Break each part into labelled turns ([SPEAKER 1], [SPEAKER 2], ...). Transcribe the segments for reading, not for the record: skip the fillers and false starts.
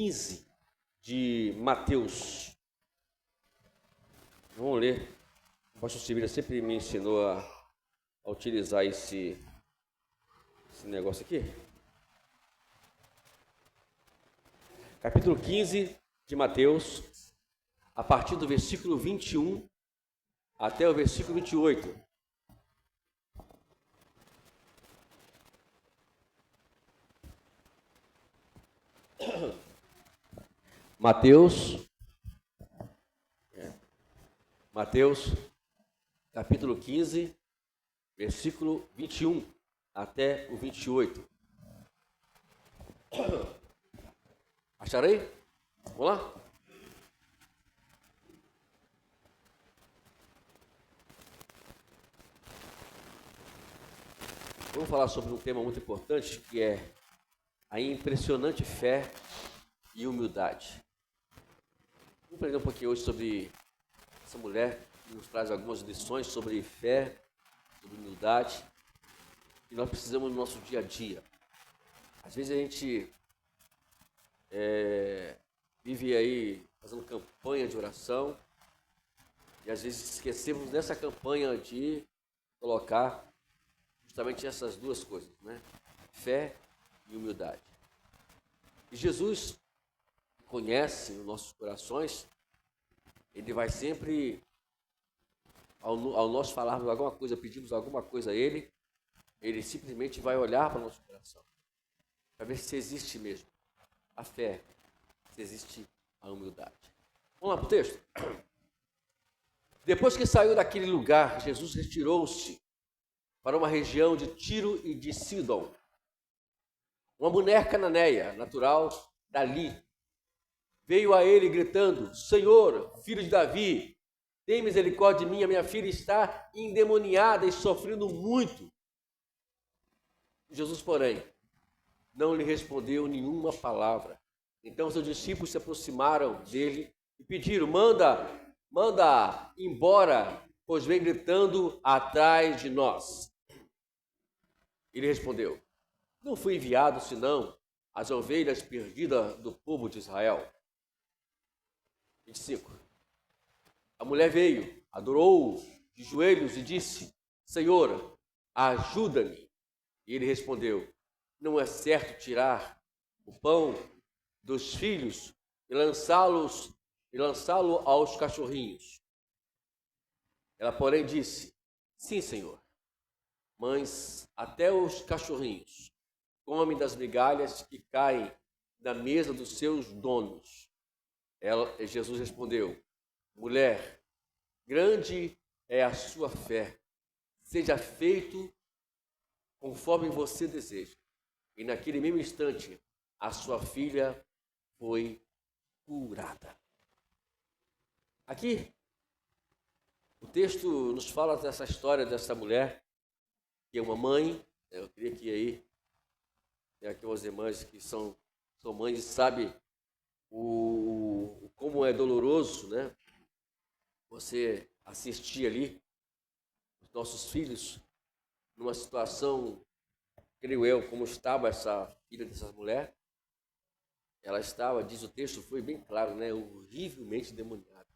[SPEAKER 1] 15 de Mateus. Vamos ler. O pastor Silveira sempre me ensinou a utilizar esse negócio aqui. Capítulo 15 de Mateus, a partir do versículo 21 até o versículo 28. Mateus, capítulo 15, versículo 21 até o 28. Acharei? Vamos lá? Vamos falar sobre um tema muito importante, que é a impressionante fé e humildade. Vamos aprender um pouquinho hoje sobre essa mulher que nos traz algumas lições sobre fé, sobre humildade, que nós precisamos no nosso dia a dia. Às vezes a gente vive aí fazendo campanha de oração e às vezes esquecemos nessa campanha de colocar justamente essas duas coisas, né? Fé e humildade. E Jesus conhece os nossos corações, ele vai sempre, ao nós falarmos alguma coisa, pedimos alguma coisa a ele simplesmente vai olhar para o nosso coração, para ver se existe mesmo a fé, se existe a humildade. Vamos lá para o texto? Depois que saiu daquele lugar, Jesus retirou-se para uma região de Tiro e de Sidom. Uma mulher cananeia, natural dali, veio a ele gritando: Senhor, filho de Davi, tem misericórdia de mim, a minha filha está endemoniada e sofrendo muito. Jesus, porém, não lhe respondeu nenhuma palavra. Então seus discípulos se aproximaram dele e pediram: manda embora, pois vem gritando atrás de nós. Ele respondeu: não fui enviado senão as ovelhas perdidas do povo de Israel. 25. A mulher veio, adorou-o de joelhos e disse: Senhor, ajuda-me. E ele respondeu: não é certo tirar o pão dos filhos e lançá-lo aos cachorrinhos. Ela, porém, disse: sim, Senhor, mas até os cachorrinhos comem das migalhas que caem da mesa dos seus donos. Jesus respondeu: mulher, grande é a sua fé, seja feito conforme você deseja. E naquele mesmo instante, a sua filha foi curada. Aqui, o texto nos fala dessa história dessa mulher, que é uma mãe. Eu queria que aí, tem aqui umas irmãs que são mães e sabem como é doloroso, né? Você assistir ali os nossos filhos numa situação, creio eu, como estava essa filha dessa mulher. Ela estava, diz o texto, foi bem claro, né? Horrivelmente demoniada.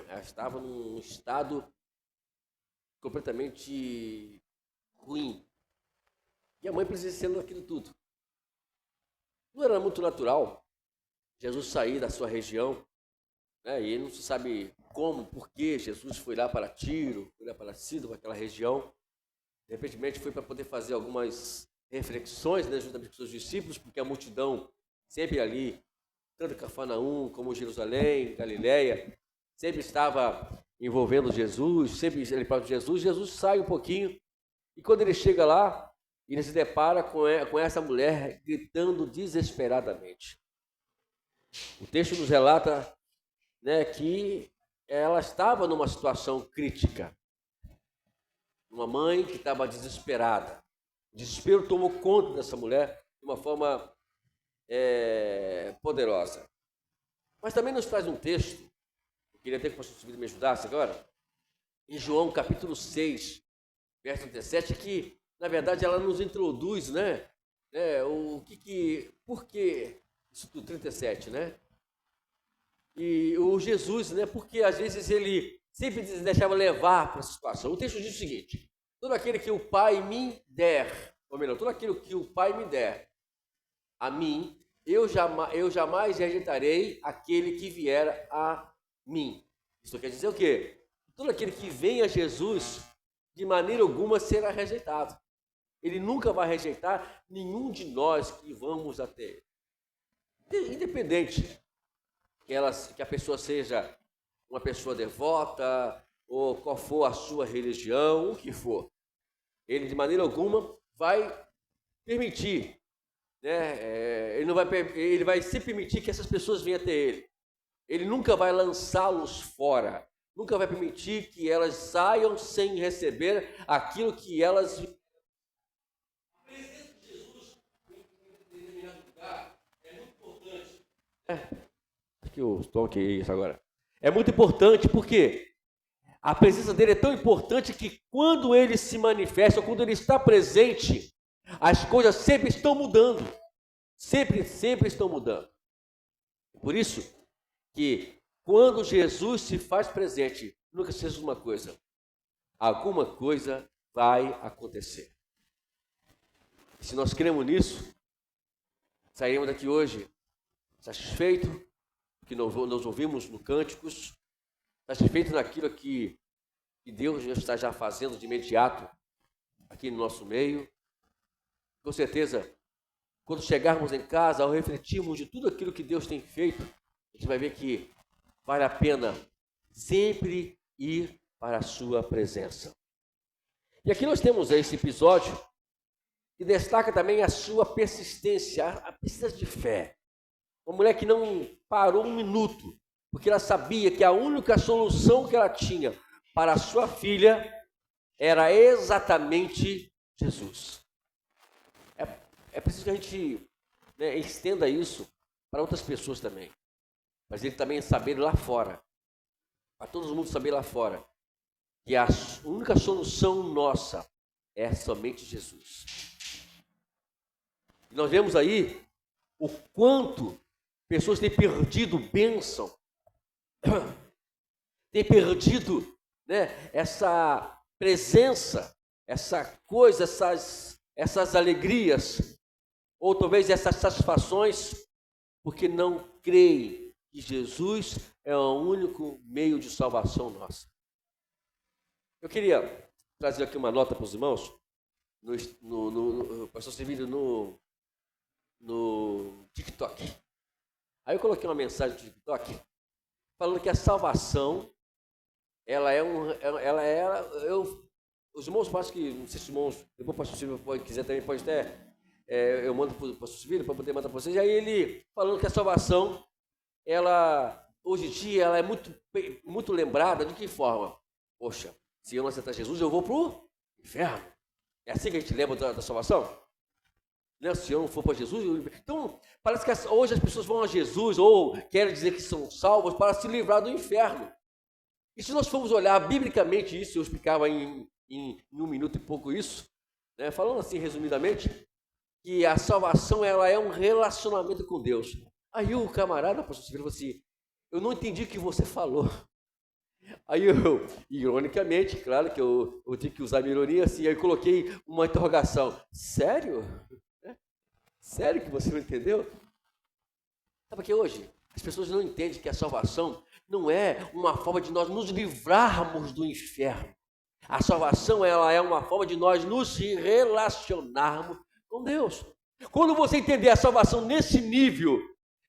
[SPEAKER 1] Ela estava num estado completamente ruim. E a mãe presenciando aquilo tudo. Não era muito natural Jesus sair da sua região, né? E não se sabe como, por que Jesus foi lá para Tiro, foi lá para Sidom, aquela região. De repente foi para poder fazer algumas reflexões, né, juntamente com seus discípulos, porque a multidão sempre ali, tanto Cafarnaum como Jerusalém, Galiléia, sempre estava envolvendo Jesus, sempre ele para Jesus. Jesus sai um pouquinho e quando ele chega lá, ele se depara com essa mulher gritando desesperadamente. O texto nos relata, né, que ela estava numa situação crítica. Uma mãe que estava desesperada. O desespero tomou conta dessa mulher de uma forma poderosa. Mas também nos traz um texto, eu queria até que o pastor Silvio me ajudasse agora, em João capítulo 6, verso 17, que, na verdade, ela nos introduz, né? Por que isso tudo, 37, né? E o Jesus, né? Porque às vezes ele sempre se deixava levar para essa situação. O texto diz o seguinte: todo aquele que o Pai me der, ou melhor, todo aquilo que o Pai me der a mim, eu jamais rejeitarei aquele que vier a mim. Isso quer dizer o quê? Todo aquele que vem a Jesus, de maneira alguma será rejeitado. Ele nunca vai rejeitar nenhum de nós que vamos até ele. Independente que a pessoa seja uma pessoa devota, ou qual for a sua religião, o que for. Ele, de maneira alguma, vai permitir, né? Ele vai se permitir que essas pessoas venham até ele. Ele nunca vai lançá-los fora. Nunca vai permitir que elas saiam sem receber aquilo que elas... A presença de Jesus em determinado lugar é muito importante. Aqui o toque é isso agora. É muito importante porque a presença dele é tão importante que quando ele se manifesta, ou quando ele está presente, as coisas sempre estão mudando. Sempre estão mudando. Por isso que quando Jesus se faz presente, nunca se esqueça uma coisa: alguma coisa vai acontecer. E se nós cremos nisso, sairemos daqui hoje satisfeitos, que nós ouvimos no Cânticos, satisfeitos naquilo que Deus já está fazendo de imediato aqui no nosso meio. Com certeza, quando chegarmos em casa, ao refletirmos de tudo aquilo que Deus tem feito, a gente vai ver que vale a pena sempre ir para a sua presença. E aqui nós temos esse episódio que destaca também a sua persistência, a persistência de fé. Uma mulher que não parou um minuto, porque ela sabia que a única solução que ela tinha para a sua filha era exatamente Jesus. É preciso que a gente, né, estenda isso para outras pessoas também. Mas ele também saber lá fora, para todo mundo saber lá fora, que a única solução nossa é somente Jesus. E nós vemos aí o quanto pessoas têm perdido bênção, têm perdido, né, essa presença, essa coisa, essas alegrias, ou talvez essas satisfações, porque não creem que Jesus é o único meio de salvação nossa. Eu queria trazer aqui uma nota para os irmãos, pastor Sevilho, no TikTok. Aí eu coloquei uma mensagem no TikTok falando que a salvação, os irmãos, acho que, não sei se os irmãos, depois o pastor Silvio quiser também, pode até, eu mando para o pastor Silvio para poder mandar para vocês. E aí ele falando que a salvação, hoje em dia, ela é muito lembrada. De que forma? Poxa, se eu não aceitar Jesus, eu vou para o inferno. É assim que a gente lembra da salvação? Né? Se eu não for para Jesus... Então, parece que hoje as pessoas vão a Jesus, ou querem dizer que são salvos, para se livrar do inferno. E se nós formos olhar biblicamente isso, eu explicava em 1 minuto e pouco isso, né? Falando assim resumidamente, que a salvação ela é um relacionamento com Deus. Aí o camarada, pastor Silvio, falou assim: eu não entendi o que você falou. Aí eu, ironicamente, claro que eu tive que usar a minha ironia, assim, aí eu coloquei uma interrogação: sério? Sério que você não entendeu? Sabe que hoje as pessoas não entendem que a salvação não é uma forma de nós nos livrarmos do inferno. A salvação ela é uma forma de nós nos relacionarmos com Deus. Quando você entender a salvação nesse nível,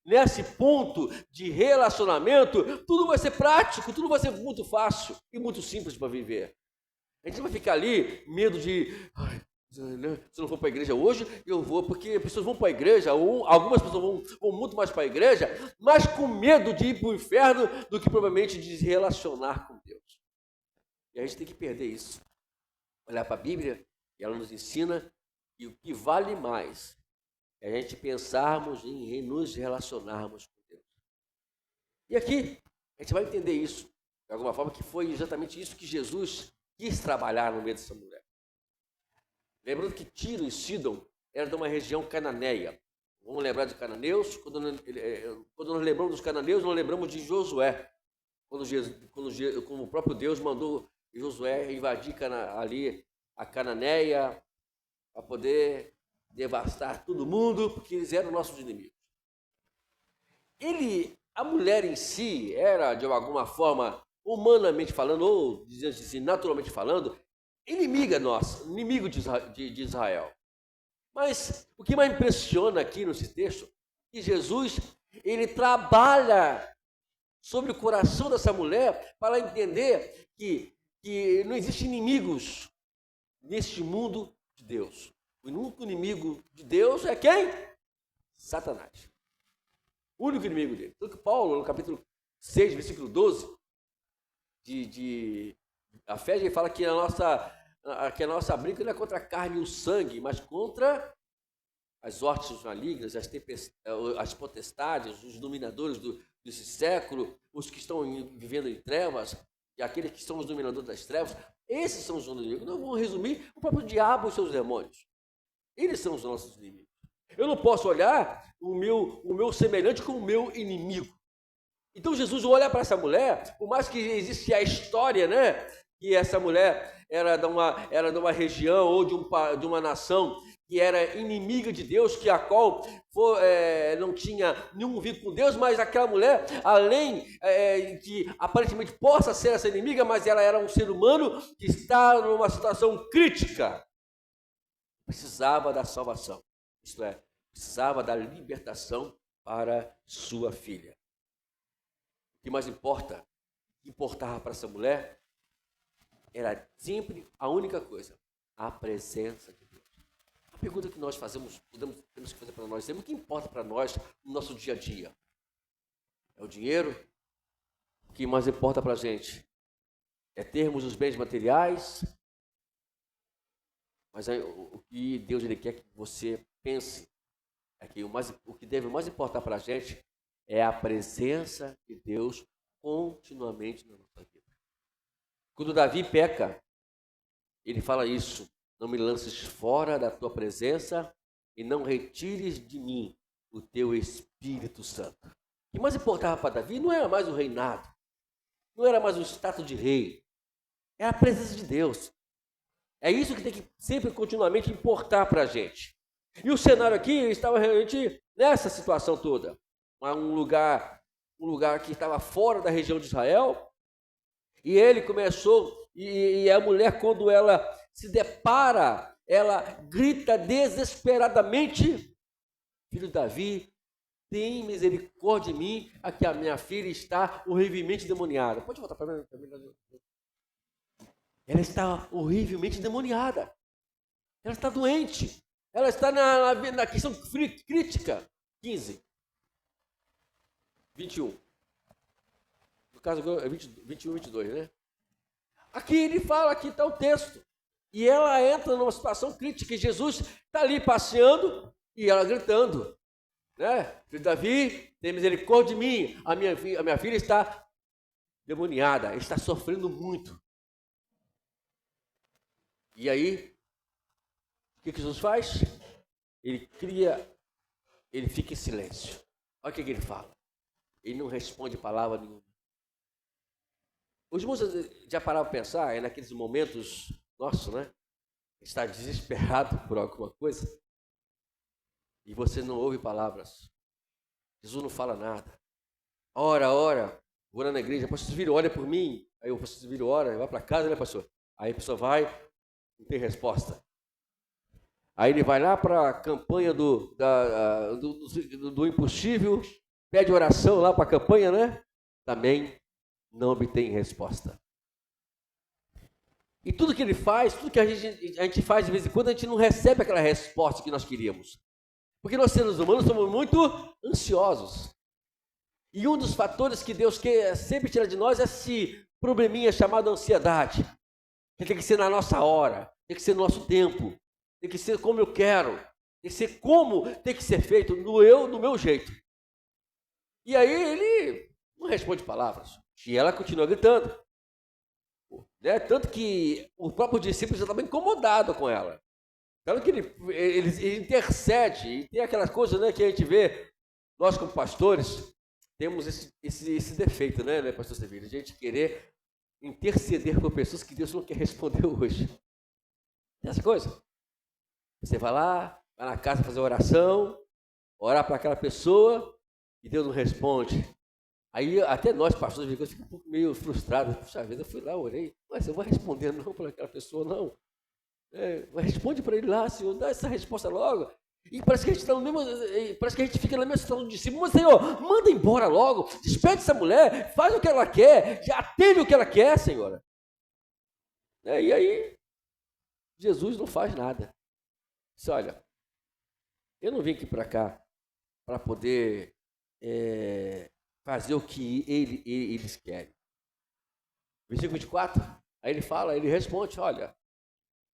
[SPEAKER 1] nesse ponto de relacionamento, tudo vai ser prático, tudo vai ser muito fácil e muito simples para viver. A gente não vai ficar ali, medo de... se eu não for para a igreja hoje, eu vou, porque as pessoas vão para a igreja, ou algumas pessoas vão muito mais para a igreja, mas com medo de ir para o inferno do que provavelmente de se relacionar com Deus. E a gente tem que perder isso. Olhar para a Bíblia, e ela nos ensina que o que vale mais é a gente pensarmos em nos relacionarmos com Deus. E aqui, a gente vai entender isso, de alguma forma, que foi exatamente isso que Jesus quis trabalhar no meio dessa mulher. Lembrando que Tiro e Sidom eram de uma região cananeia. Vamos lembrar de cananeus. Quando nós lembramos dos cananeus, nós lembramos de Josué. Quando o próprio Deus mandou Josué invadir ali a Cananéia para poder devastar todo mundo, porque eles eram nossos inimigos. A mulher em si era, de alguma forma, humanamente falando, ou dizendo assim, naturalmente falando, inimiga nossa, inimigo de Israel. Mas o que mais impressiona aqui nesse texto é que Jesus, ele trabalha sobre o coração dessa mulher para entender que não existem inimigos neste mundo de Deus. O único inimigo de Deus é quem? Satanás. O único inimigo dele. Tanto que Paulo, no capítulo 6, versículo 12, a fé, ele fala que a nossa briga não é contra a carne e o sangue, mas contra as hostes malignas, as potestades, os dominadores desse século, os que estão vivendo em trevas, e aqueles que são os dominadores das trevas. Esses são os inimigos. Não vou resumir, o próprio diabo e os seus demônios. Eles são os nossos inimigos. Eu não posso olhar o meu semelhante como o meu inimigo. Então Jesus olha para essa mulher, por mais que existe a história, né, que essa mulher era de uma região ou de uma nação que era inimiga de Deus, a qual não tinha nenhum vínculo com Deus, mas aquela mulher, além de aparentemente possa ser essa inimiga, mas ela era um ser humano que está numa situação crítica. Precisava da salvação, isto é, precisava da libertação para sua filha. O que mais importava para essa mulher, era sempre a única coisa, a presença de Deus. A pergunta que nós temos que fazer para nós sempre: o que importa para nós no nosso dia a dia? É o dinheiro? O que mais importa para a gente é termos os bens materiais? Mas aí, o que Deus ele quer que você pense é que o que deve mais importar para a gente é a presença de Deus continuamente na nossa vida. Quando Davi peca, ele fala isso: não me lances fora da tua presença e não retires de mim o teu Espírito Santo. O que mais importava para Davi não era mais o reinado, não era mais o status de rei, era a presença de Deus. É isso que tem que sempre continuamente importar para a gente. E o cenário aqui estava realmente nessa situação toda. Um lugar que estava fora da região de Israel. E ele começou, e a mulher, quando ela se depara, ela grita desesperadamente: filho de Davi, tem misericórdia de mim, aqui a minha filha está horrivelmente endemoniada. Pode voltar para mim? Ela está horrivelmente endemoniada. Ela está doente. Ela está na questão crítica. 15. 21. No caso, é 21 e 22, né? Aqui ele fala, aqui está o texto. E ela entra numa situação crítica. E Jesus está ali passeando e ela gritando, né? Filho de Davi, tem misericórdia de mim. A minha filha está demoniada, está sofrendo muito. E aí, o que Jesus faz? Ele fica em silêncio. Olha o que ele fala. Ele não responde palavra nenhuma. Os irmãos já pararam para pensar, é naqueles momentos, nossa, né? Está desesperado por alguma coisa e você não ouve palavras. Jesus não fala nada. Ora, vou lá na igreja, pastor Cílio, olha por mim. Aí o pastor Cílio ora, vai para casa, né, pastor? Aí a pessoa vai, não tem resposta. Aí ele vai lá para a campanha do impossível, pede oração lá para a campanha, né? Também não obtém resposta. E tudo que ele faz, tudo que a gente faz de vez em quando, a gente não recebe aquela resposta que nós queríamos. Porque nós, seres humanos, somos muito ansiosos. E um dos fatores que Deus quer sempre tirar de nós é esse probleminha chamado ansiedade. Que tem que ser na nossa hora, tem que ser no nosso tempo, tem que ser como eu quero, tem que ser como tem que ser feito, do meu jeito. E aí ele não responde palavras. E ela continua gritando. Né? Tanto que o próprio discípulo já estava incomodado com ela. Claro que ele intercede, e tem aquelas coisas, né, que a gente vê, nós como pastores, temos esse defeito, né, pastor Sevilha? A gente querer interceder por pessoas que Deus não quer responder hoje. Tem essa coisa. Você vai lá, vai na casa fazer oração, orar para aquela pessoa, e Deus não responde. Aí até nós, pastores, ficamos um pouco meio frustrados. Puxa vida, eu fui lá, orei, mas eu vou responder não para aquela pessoa, não. Responde para ele lá, Senhor, dá essa resposta logo. E parece que a gente está no mesmo, parece que a gente fica na mesma situação de cima. Mas, Senhor, manda embora logo, despede essa mulher, faz o que ela quer, já atende o que ela quer, Senhora. E aí, Jesus não faz nada. Diz, olha, eu não vim aqui para cá para poder fazer o que eles querem. Versículo 24, aí ele fala, ele responde, olha,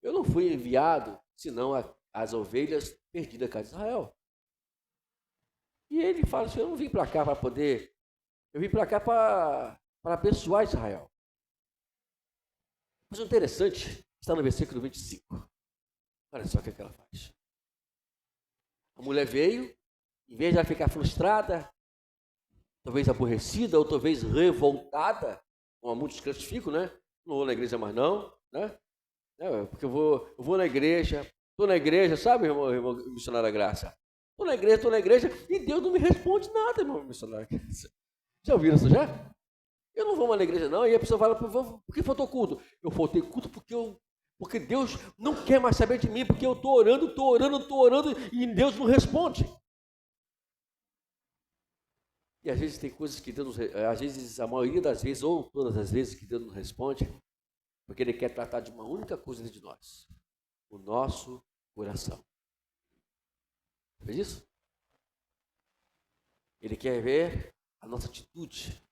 [SPEAKER 1] eu não fui enviado, senão as ovelhas perdidas da casa de Israel. E ele fala assim, eu não vim para cá para poder, eu vim para cá para abençoar Israel. Mas o interessante está no versículo 25. Olha só o que ela faz. A mulher veio, em vez de ela ficar frustrada, talvez aborrecida, ou talvez revoltada, como muitos crentes ficam, né? Não vou na igreja mais não, né? Porque eu vou na igreja, estou na igreja, sabe, irmão missionário da graça? Estou na igreja, e Deus não me responde nada, irmão missionário da graça. Já ouviram isso já? Eu não vou mais na igreja não, e a pessoa fala, por que faltou culto? Eu faltei culto porque Deus não quer mais saber de mim, porque eu estou orando, e Deus não responde. E às vezes tem coisas que Deus, às vezes, a maioria das vezes, ou todas as vezes que Deus não responde, porque Ele quer tratar de uma única coisa dentro de nós, o nosso coração. Fez isso? Ele quer ver a nossa atitude.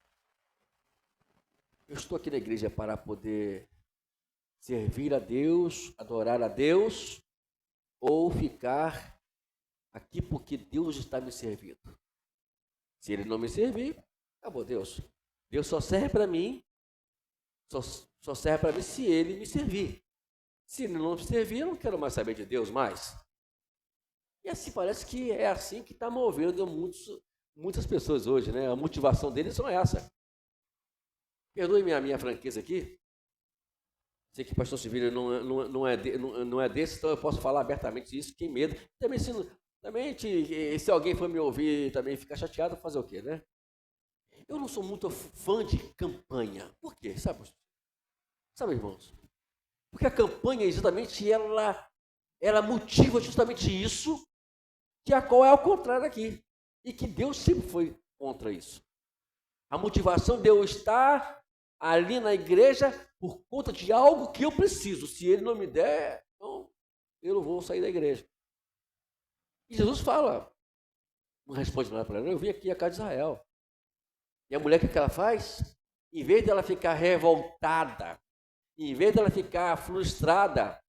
[SPEAKER 1] Eu estou aqui na igreja para poder servir a Deus, adorar a Deus, ou ficar aqui porque Deus está me servindo. Se Ele não me servir, acabou Deus. Deus só serve para mim, só serve para mim se Ele me servir. Se Ele não me servir, eu não quero mais saber de Deus mais. E assim, parece que é assim que está movendo muitas pessoas hoje, né? A motivação deles são essa. Perdoe-me a minha franqueza aqui. Sei que o pastor Sevilha não é desse, então eu posso falar abertamente isso, que medo. Também, se alguém for me ouvir também ficar chateado, fazer o quê, né? Eu não sou muito fã de campanha. Por quê? Sabe, irmãos? Porque a campanha, exatamente, ela motiva justamente isso, que a qual é ao contrário aqui. E que Deus sempre foi contra isso. A motivação de eu estar ali na igreja por conta de algo que eu preciso. Se Ele não me der, então eu não vou sair da igreja. E Jesus fala, não responde nada para ela, eu vim aqui à casa de Israel. E a mulher, o que ela faz? Em vez dela ficar revoltada, em vez dela ficar frustrada,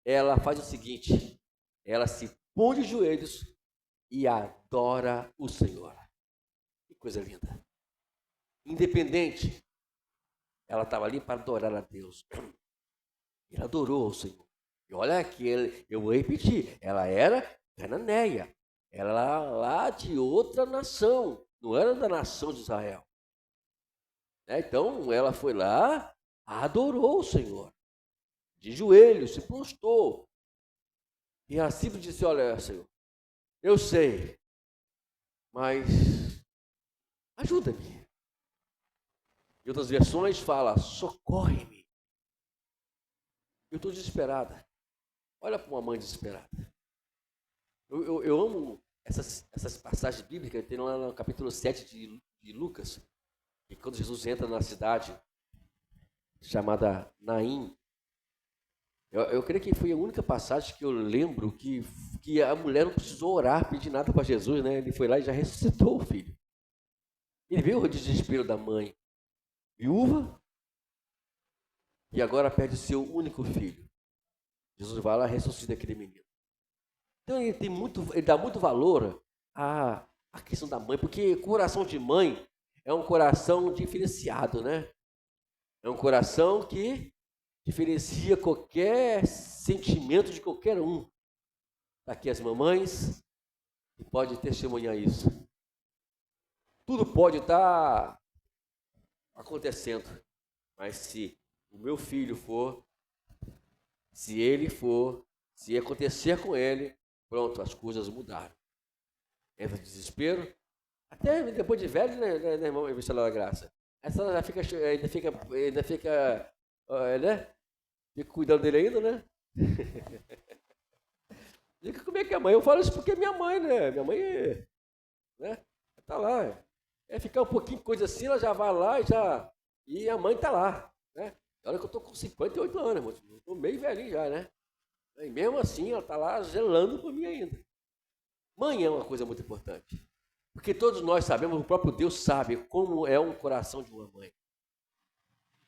[SPEAKER 1] ela faz o seguinte, ela se põe de joelhos e adora o Senhor. Que coisa linda. Independente, ela estava ali para adorar a Deus. Ela adorou o Senhor. E olha que eu vou repetir, ela era cananeia, ela era lá de outra nação, não era da nação de Israel. Então, ela foi lá, adorou o Senhor, de joelhos, se prostrou. E ela sempre disse, olha, Senhor, eu sei, mas ajuda-me. Em outras versões fala, socorre-me. Eu estou desesperada. Olha para uma mãe desesperada. Eu amo essas passagens bíblicas que tem lá no capítulo 7 de Lucas, que quando Jesus entra na cidade chamada Naim, eu creio que foi a única passagem que eu lembro que a mulher não precisou orar, pedir nada para Jesus, né? Ele foi lá e já ressuscitou o filho. Ele viu o desespero da mãe, viúva, e agora perde o seu único filho. Jesus vai lá e ressuscita aquele menino. Então ele dá muito valor à questão da mãe, porque coração de mãe é um coração diferenciado, né? É um coração que diferencia qualquer sentimento de qualquer um. Está aqui as mamães e pode testemunhar isso. Tudo pode estar acontecendo, mas se o meu filho for, se ele for, se acontecer com ele, pronto, as coisas mudaram. Entra desespero, até depois de velho, né, irmão, Evangelho da Graça? Essa ela já ainda fica, né? Fica cuidando dele ainda, né? Diga como é que é a mãe? Eu falo isso porque é minha mãe, né? Minha mãe, né? Tá lá. É ficar um pouquinho coisa assim, ela já vai lá e a mãe tá lá, né? Olha que eu tô com 58 anos, irmão. Eu tô meio velhinho já, né? E mesmo assim, ela tá lá zelando por mim ainda. Mãe é uma coisa muito importante. Porque todos nós sabemos, o próprio Deus sabe como é um coração de uma mãe.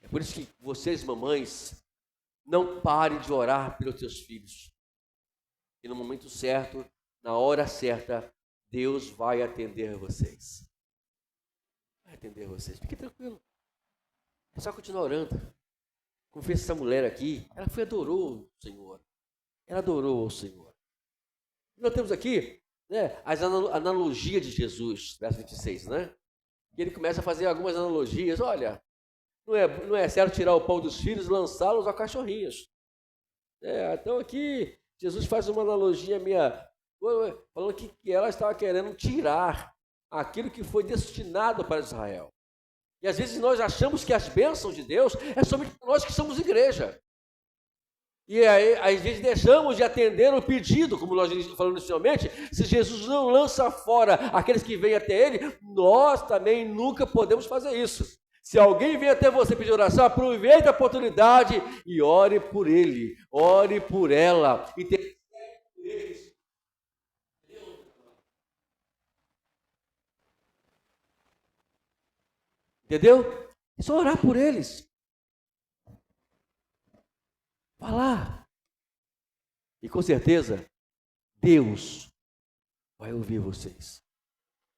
[SPEAKER 1] É por isso que vocês, mamães, não parem de orar pelos seus filhos. E no momento certo, na hora certa, Deus vai atender vocês. Vai atender vocês. Fique tranquilo. É só continuar orando. Como fez essa mulher aqui, ela adorou o Senhor. Ela adorou o Senhor. Nós temos aqui, né, as analogias de Jesus, verso 26, né? E ele começa a fazer algumas analogias. Olha, não é certo tirar o pão dos filhos e lançá-los a cachorrinhos. Então aqui, Jesus faz uma analogia falando que ela estava querendo tirar aquilo que foi destinado para Israel. E às vezes nós achamos que as bênçãos de Deus é somente para nós que somos igreja. E aí, às vezes, deixamos de atender o pedido, como nós falamos inicialmente. Se Jesus não lança fora aqueles que vêm até Ele, nós também nunca podemos fazer isso. Se alguém vem até você pedir oração, aproveite a oportunidade e ore por ele, ore por ela. Entendeu? É só orar por eles. Falar. E com certeza, Deus vai ouvir vocês.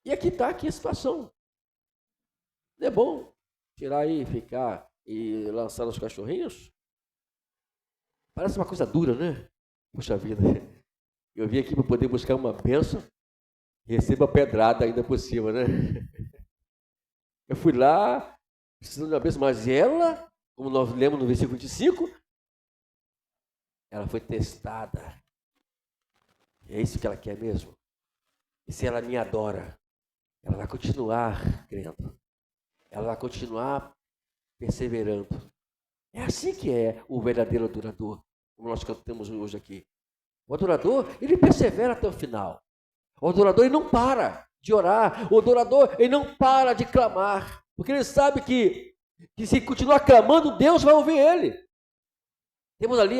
[SPEAKER 1] E aqui está aqui a situação. Não é bom tirar aí, ficar e lançar os cachorrinhos? Parece uma coisa dura, né? Puxa vida. Eu vim aqui para poder buscar uma bênção e recebo a pedrada ainda por cima, né? Eu fui lá, precisando de uma bênção, mas ela, como nós lemos no versículo 25, ela foi testada. E é isso que ela quer mesmo. E se ela me adora, ela vai continuar crendo. Ela vai continuar perseverando. É assim que é o verdadeiro adorador, como nós cantamos hoje aqui. O adorador, ele persevera até o final. O adorador, ele não para de orar. O adorador, ele não para de clamar. Porque ele sabe que se continuar clamando, Deus vai ouvir ele. Temos ali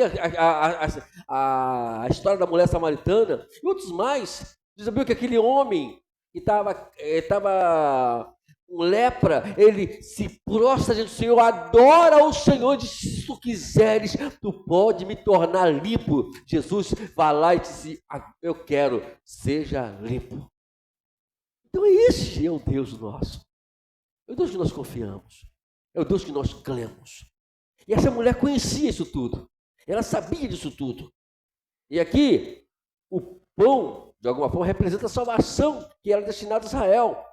[SPEAKER 1] a história da mulher samaritana e outros mais. Você sabia que aquele homem que estava com lepra, ele se prostra diante do Senhor, adora o Senhor, diz: se tu quiseres, tu pode me tornar limpo. Jesus vai lá e diz: eu quero, seja limpo. Então esse é o Deus nosso. É o Deus que nós confiamos. É o Deus que nós clamamos. E essa mulher conhecia isso tudo. Ela sabia disso tudo. E aqui, o pão, de alguma forma, representa a salvação que era destinada a Israel.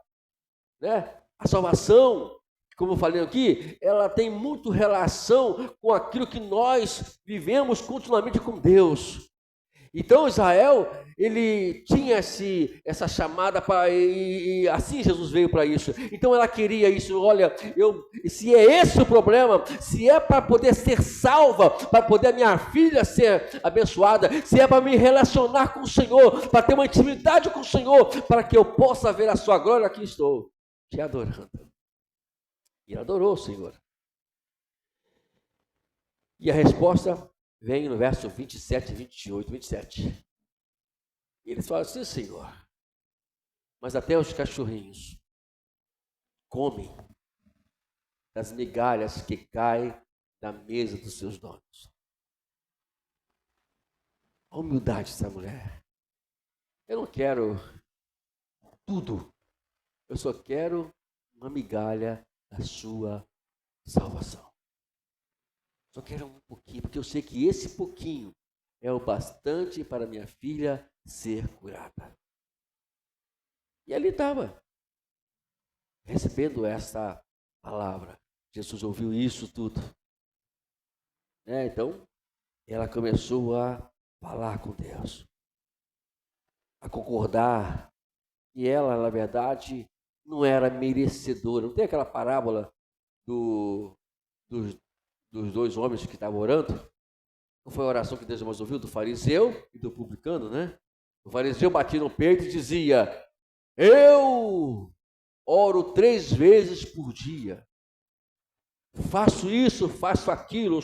[SPEAKER 1] Né? A salvação, como eu falei aqui, ela tem muito relação com aquilo que nós vivemos continuamente com Deus. Então Israel, ele tinha essa chamada e assim Jesus veio para isso. Então ela queria isso. Olha, se é esse o problema, se é para poder ser salva, para poder a minha filha ser abençoada, se é para me relacionar com o Senhor, para ter uma intimidade com o Senhor, para que eu possa ver a sua glória, aqui estou te adorando. E ela adorou o Senhor. E a resposta vem no verso 27 e 28, 27. E eles falam assim: Senhor, mas até os cachorrinhos comem das migalhas que caem da mesa dos seus donos. A humildade dessa mulher. Eu não quero tudo. Eu só quero uma migalha da sua salvação. Só quero um pouquinho, porque eu sei que esse pouquinho é o bastante para minha filha ser curada. E ali estava, recebendo essa palavra. Jesus ouviu isso tudo. Então, ela começou a falar com Deus, a concordar que ela, na verdade, não era merecedora. Não tem aquela parábola dos dois homens que estavam orando? Não foi a oração que Deus mais ouviu? Do fariseu e do publicano, né? O fariseu batia no peito e dizia: eu oro 3 vezes por dia. Faço isso, faço aquilo,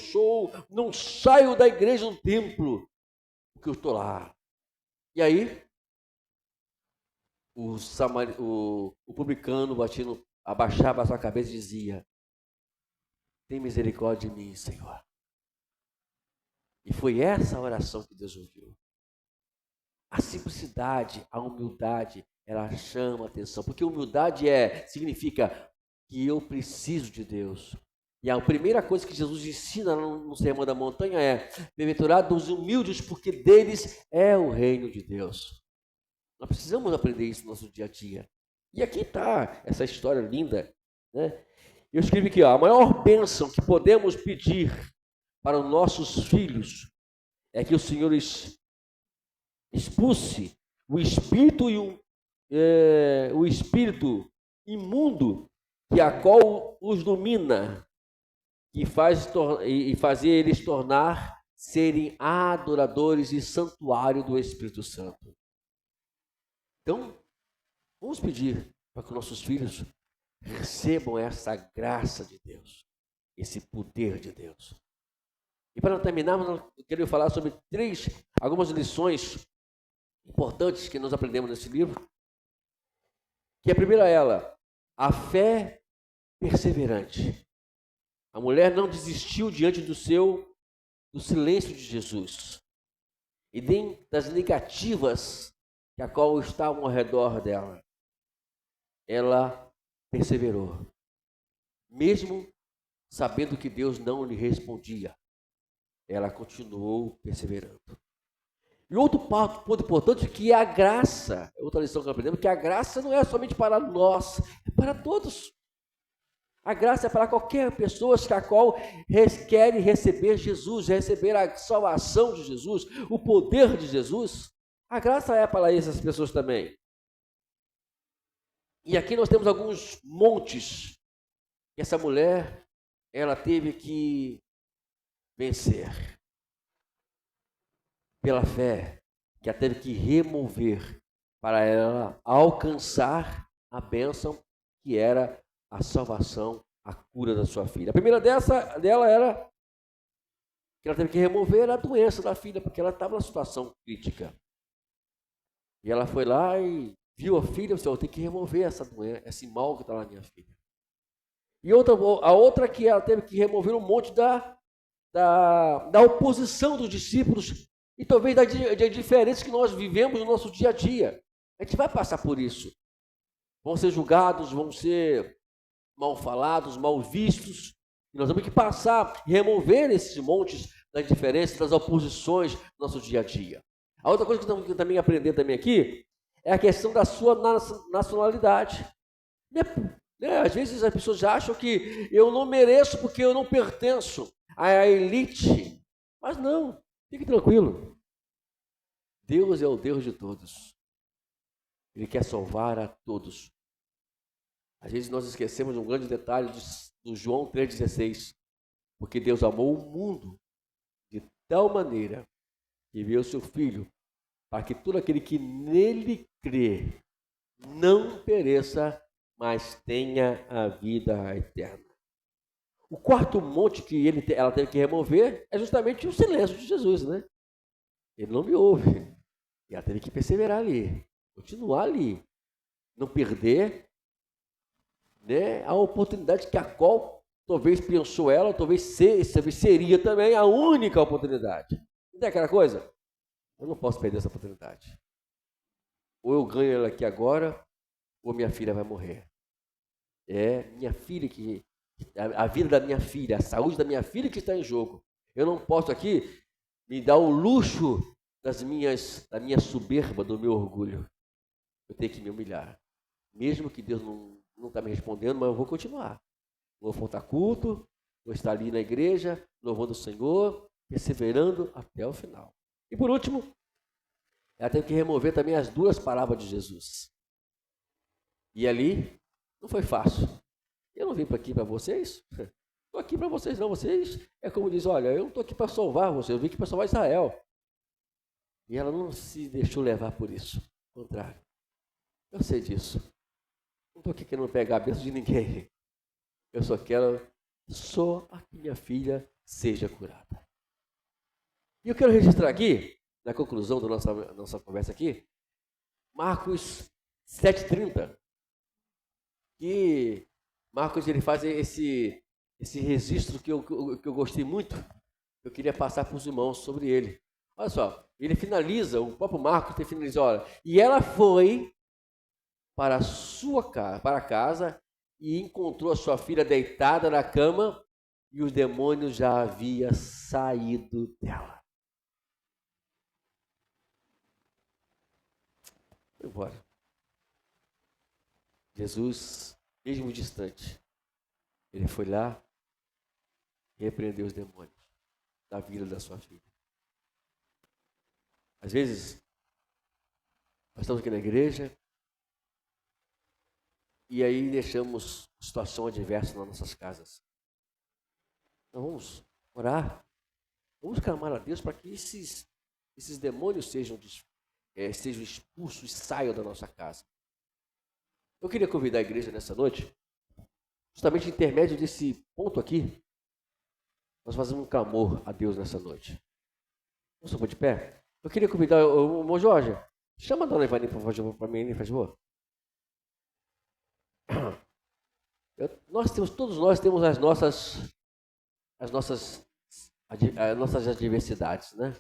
[SPEAKER 1] não saio da igreja do templo, porque eu estou lá. E aí, o publicano abaixava a sua cabeça e dizia: tem misericórdia de mim, Senhor. E foi essa a oração que Deus ouviu. A simplicidade, a humildade, ela chama a atenção, porque humildade significa que eu preciso de Deus. E a primeira coisa que Jesus ensina no Sermão da Montanha é: bem-aventurados os humildes, porque deles é o reino de Deus. Nós precisamos aprender isso no nosso dia a dia. E aqui está essa história linda, né? Eu escrevi aqui, a maior bênção que podemos pedir para os nossos filhos é que o Senhor expulse o espírito o espírito imundo que a qual os domina e fazer eles serem adoradores e santuário do Espírito Santo. Então, vamos pedir para que nossos filhos recebam essa graça de Deus, esse poder de Deus. E para terminarmos, eu queria falar sobre algumas lições importantes que nós aprendemos nesse livro. Que a primeira a fé perseverante. A mulher não desistiu diante do silêncio de Jesus e nem das negativas que a qual estavam ao redor dela. Ela perseverou, mesmo sabendo que Deus não lhe respondia. Ela continuou perseverando. E outro ponto importante é que a graça, outra lição que aprendemos, que a graça não é somente para nós, é para todos. A graça é para qualquer pessoa a qual quer receber Jesus, receber a salvação de Jesus, o poder de Jesus. A graça é para essas pessoas também. E aqui nós temos alguns montes que essa mulher, ela teve que vencer. Pela fé, que ela teve que remover para ela alcançar a bênção que era a salvação, a cura da sua filha. A primeira dela era que ela teve que remover a doença da filha, porque ela estava numa situação crítica. E ela foi lá e viu a filha e disse: eu tenho que remover essa doença, esse mal que está na minha filha. E a outra que ela teve que remover um monte da oposição dos discípulos e talvez da diferença que nós vivemos no nosso dia a dia. A gente vai passar por isso. Vão ser julgados, vão ser mal falados, mal vistos. E nós temos que passar e remover esses montes das diferenças, das oposições no nosso dia a dia. A outra coisa que temos que também aprender também aqui é a questão da sua nacionalidade. Às vezes as pessoas acham que eu não mereço porque eu não pertenço à elite. Mas não, fique tranquilo. Deus é o Deus de todos. Ele quer salvar a todos. Às vezes nós esquecemos um grande detalhe do João 3,16. Porque Deus amou o mundo de tal maneira que enviou o seu Filho para que todo aquele que nele crê não pereça, mas tenha a vida eterna. O quarto monte que ela teve que remover é justamente o silêncio de Jesus, né? Ele não me ouve. E ela teve que perseverar ali, continuar ali, não perder, né, a oportunidade que a qual talvez pensou ela, talvez seria também a única oportunidade. Não tem aquela coisa? Eu não posso perder essa oportunidade. Ou eu ganho ela aqui agora, ou minha filha vai morrer. É minha filha a vida da minha filha, a saúde da minha filha que está em jogo. Eu não posso aqui me dar o luxo da minha soberba, do meu orgulho. Eu tenho que me humilhar. Mesmo que Deus não está me respondendo, mas eu vou continuar. Vou faltar culto, vou estar ali na igreja, louvando o Senhor, perseverando até o final. E por último, ela teve que remover também as duras palavras de Jesus. E ali não foi fácil. Eu não vim aqui para vocês. Estou aqui para vocês não. Vocês, é como diz, olha, eu não estou aqui para salvar vocês, eu vim aqui para salvar Israel. E ela não se deixou levar por isso. Ao contrário. Eu sei disso. Não estou aqui querendo pegar a bênção de ninguém. Eu só quero a que minha filha seja curada. E eu quero registrar aqui, na conclusão da nossa conversa aqui, Marcos 7,30. Que Marcos ele faz esse registro que eu gostei muito. Eu queria passar para os irmãos sobre ele. Olha só, ele finaliza, o próprio Marcos finaliza, olha, e ela foi para casa e encontrou a sua filha deitada na cama e os demônios já haviam saído dela. Foi embora. Jesus, mesmo distante, ele foi lá e repreendeu os demônios da vida da sua filha. Às vezes, nós estamos aqui na igreja e aí deixamos situação adversa nas nossas casas. Então vamos orar, vamos clamar a Deus para que esses demônios sejam expulsos e saiam da nossa casa. Eu queria convidar a igreja nessa noite, justamente intermédio desse ponto aqui, nós fazemos um clamor a Deus nessa noite. Vamos pôr de pé? Eu queria convidar o irmão Jorge, chama a dona Ivani, por favor, para mim, faz favor. Todos nós temos as nossas adversidades, né?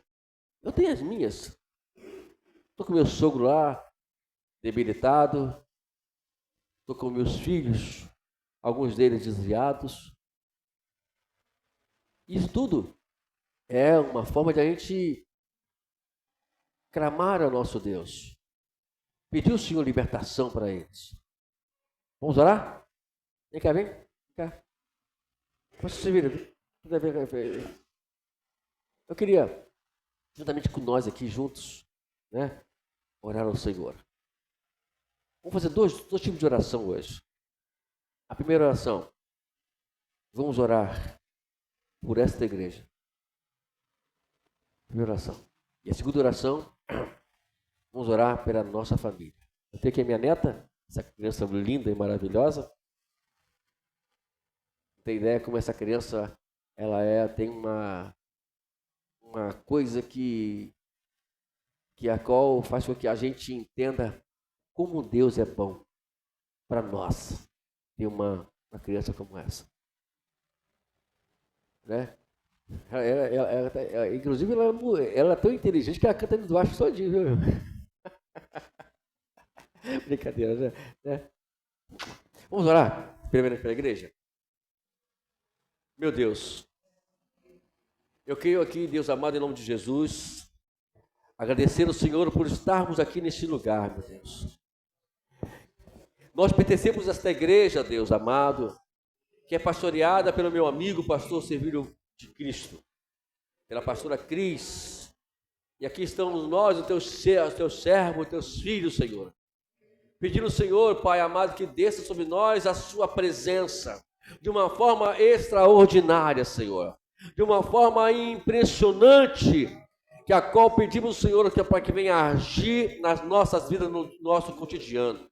[SPEAKER 1] Eu tenho as minhas. Estou com meu sogro lá, debilitado. Estou com meus filhos, alguns deles desviados. Isso tudo é uma forma de a gente clamar ao nosso Deus. Pedir ao Senhor libertação para eles. Vamos orar? Vem cá, vem. Vem cá. Você vira. Eu queria, juntamente com nós aqui juntos, né, orar ao Senhor. Vamos fazer dois tipos de oração hoje. A primeira oração, vamos orar por esta igreja. Primeira oração. E a segunda oração, vamos orar pela nossa família. Eu tenho aqui a minha neta, essa criança linda e maravilhosa. Não tem ideia como essa criança, tem uma coisa que a qual faz com que a gente entenda como Deus é bom para nós ter uma criança como essa. Né? Inclusive, ela é tão inteligente que ela canta no baixo todinho, viu? Brincadeira, né? Vamos orar primeiro pela igreja? Meu Deus, eu creio aqui, Deus amado, em nome de Jesus, agradecer ao Senhor por estarmos aqui neste lugar, meu Deus. Nós pertencemos a esta igreja, Deus amado, que é pastoreada pelo meu amigo, pastor Servílio de Cristo, pela pastora Cris. E aqui estamos nós, os teus servos, os teus filhos, Senhor. Pedindo ao Senhor, Pai amado, que desça sobre nós a sua presença, de uma forma extraordinária, Senhor. De uma forma impressionante, que a qual pedimos ao Senhor para que venha agir nas nossas vidas, no nosso cotidiano.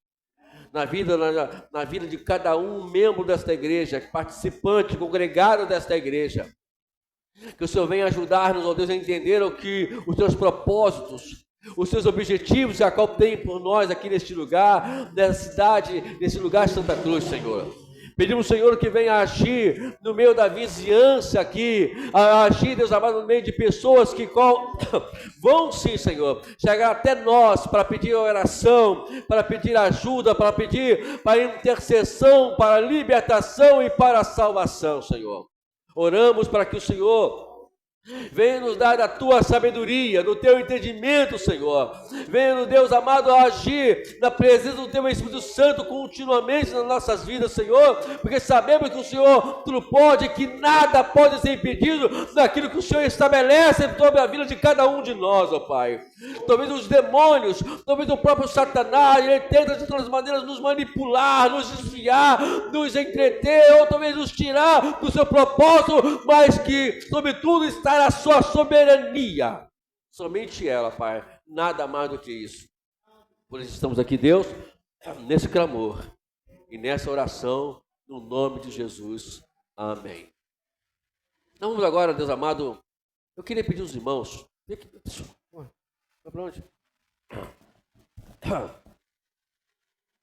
[SPEAKER 1] Na vida de cada um membro desta igreja, participante, congregado desta igreja. Que o Senhor venha ajudar-nos, ó Deus, a entender os teus propósitos, os seus objetivos, a qual tem por nós aqui neste lugar, nessa cidade, nesse lugar de Santa Cruz, Senhor. Pedimos, Senhor, que venha agir no meio da vizinhança aqui, agir, Deus amado, no meio de pessoas que vão sim, Senhor, chegar até nós para pedir oração, para pedir ajuda, para pedir para intercessão, para libertação e para salvação, Senhor. Oramos para que o Senhor Venha nos dar a tua sabedoria, do teu entendimento, Senhor. Venha, Deus amado, a agir na presença do teu Espírito Santo continuamente nas nossas vidas, Senhor, porque sabemos que o Senhor tudo pode, que nada pode ser impedido daquilo que o Senhor estabelece sobre a vida de cada um de nós, ó Pai. Talvez os demônios, talvez o próprio Satanás, ele tenta de todas as maneiras nos manipular, nos desviar, nos entreter, ou talvez nos tirar do seu propósito, mas que, sobretudo, está na sua soberania. Somente ela, Pai, nada mais do que isso. Por isso estamos aqui, Deus, nesse clamor e nessa oração, no nome de Jesus. Amém. Então vamos agora, Deus amado, eu queria pedir aos irmãos, vai para onde?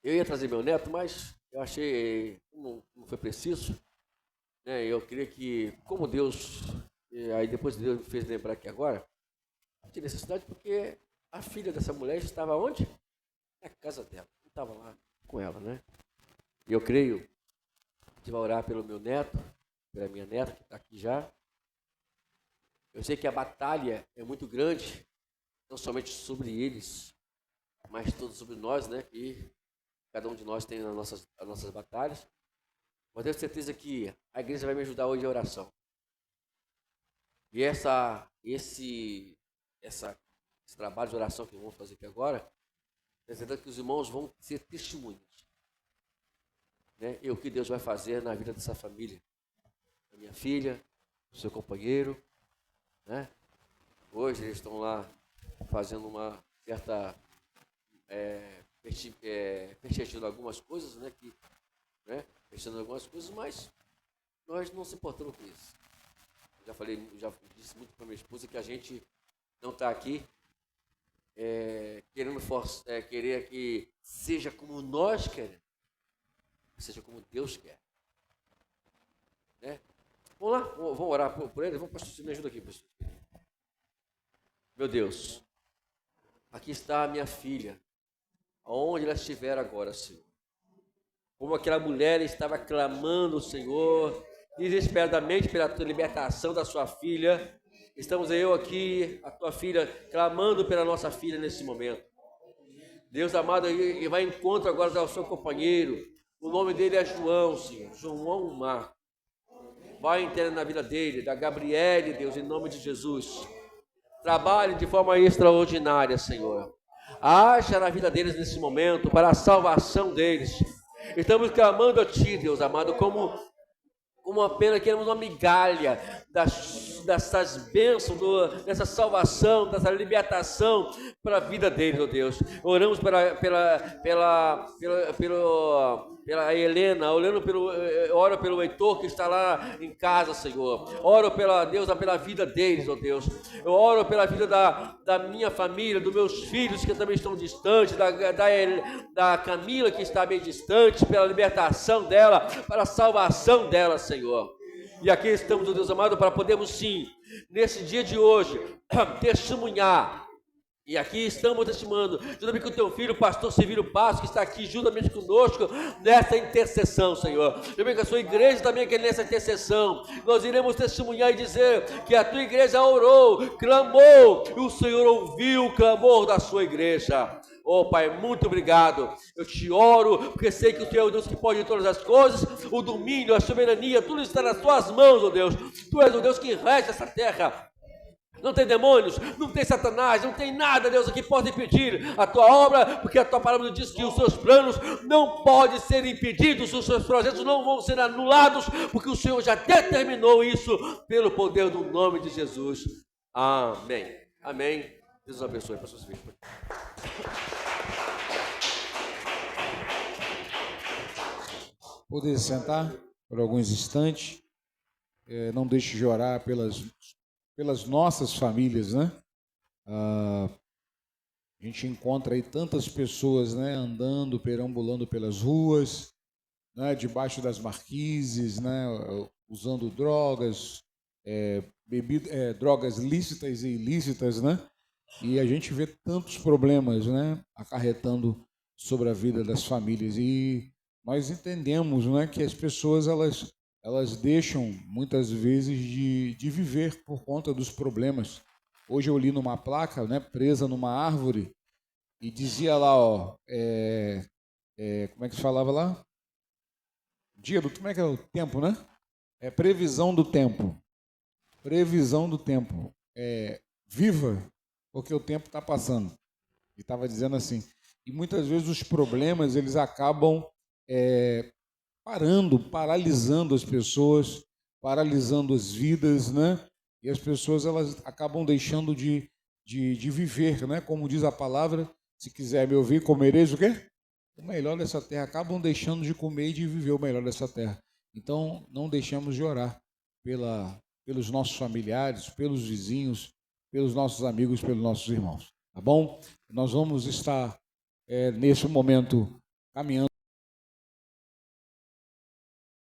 [SPEAKER 1] Eu ia trazer meu neto, mas eu achei não foi preciso. Né? Eu queria que, como Deus, aí depois Deus me fez lembrar aqui agora, de necessidade, porque a filha dessa mulher estava onde? Na casa dela, eu estava lá com ela, né? E eu creio que vai orar pelo meu neto, pela minha neta que está aqui já. Eu sei que a batalha é muito grande, não somente sobre eles, mas todos sobre nós, né? Que cada um de nós tem as nossas batalhas. Mas tenho certeza que a igreja vai me ajudar hoje em oração. E esse trabalho de oração que vamos fazer aqui agora, tenho certeza que os irmãos vão ser testemunhas. Né? E o que Deus vai fazer na vida dessa família. Da minha filha, do seu companheiro. Né? Hoje eles estão lá fazendo uma certa fechando algumas coisas, né? Fechando algumas coisas, mas nós não se importamos com isso. Já disse muito para minha esposa que a gente não está aqui querer que seja como nós queremos, seja como Deus quer. Né? Vamos lá, vamos orar por ele. Vamos, pastor, me ajuda aqui, pastor. Meu Deus, aqui está a minha filha, aonde ela estiver agora, Senhor. Como aquela mulher estava clamando, Senhor, desesperadamente pela tua libertação da sua filha. Estamos eu aqui, a tua filha, clamando pela nossa filha nesse momento. Deus amado, e vai em encontro agora ao seu companheiro. O nome dele é João, Senhor, João Marco. Vai entrar na vida dele, da Gabriele, Deus, em nome de Jesus. Trabalhe de forma extraordinária, Senhor. Haja na vida deles nesse momento, para a salvação deles. Estamos clamando a Ti, Deus amado, como apenas queremos uma migalha dessas bênçãos, dessa salvação, dessa libertação para a vida deles, ó Deus. Oramos pela Helena, oro pelo Heitor que está lá em casa, Senhor. Oro pela vida deles, ó Deus. Eu oro pela vida da minha família, dos meus filhos que também estão distantes, da Camila que está bem distante, pela libertação dela, para a salvação dela, Senhor. E aqui estamos, ó Deus amado, para podermos sim, nesse dia de hoje, testemunhar. E aqui estamos testemunhando, juntamente com o teu filho, o pastor Sevírio Passos, que está aqui juntamente conosco nessa intercessão, Senhor. Juntamente com a sua igreja também aqui nessa intercessão. Nós iremos testemunhar e dizer que a tua igreja orou, clamou, e o Senhor ouviu o clamor da sua igreja. Oh Pai, muito obrigado. Eu te oro, porque sei que o Senhor é o Deus que pode todas as coisas, o domínio, a soberania, tudo está nas tuas mãos, oh Deus. Tu és o Deus que rege essa terra. Não tem demônios, não tem Satanás, não tem nada, Deus, que pode impedir a tua obra, porque a tua palavra diz que os seus planos não podem ser impedidos, os seus projetos não vão ser anulados, porque o Senhor já determinou isso pelo poder do nome de Jesus. Amém. Amém. Deus abençoe para suas vidas.
[SPEAKER 2] Poder sentar por alguns instantes. Não deixe de orar pelas nossas famílias, né? A gente encontra aí tantas pessoas, né, andando, perambulando pelas ruas, né, debaixo das marquises, né, usando drogas, drogas lícitas e ilícitas, né? E a gente vê tantos problemas, né, acarretando sobre a vida das famílias. E nós entendemos, né, que as pessoas, elas elas deixam muitas vezes de viver por conta dos problemas. Hoje eu li numa placa, né, presa numa árvore, e dizia lá, ó, como é que se falava lá? Como é que é o tempo, né? Previsão do tempo. Previsão do tempo. Viva, porque o tempo está passando. E estava dizendo assim. E muitas vezes os problemas, eles acabam paralisando as pessoas, paralisando as vidas, né? E as pessoas, elas acabam deixando de viver, né? Como diz a palavra, se quiser me ouvir, comereis o quê? O melhor dessa terra. Acabam deixando de comer e de viver o melhor dessa terra. Então, não deixemos de orar pelos nossos familiares, pelos vizinhos, pelos nossos amigos, pelos nossos irmãos. Tá bom? Nós vamos estar, nesse momento, caminhando.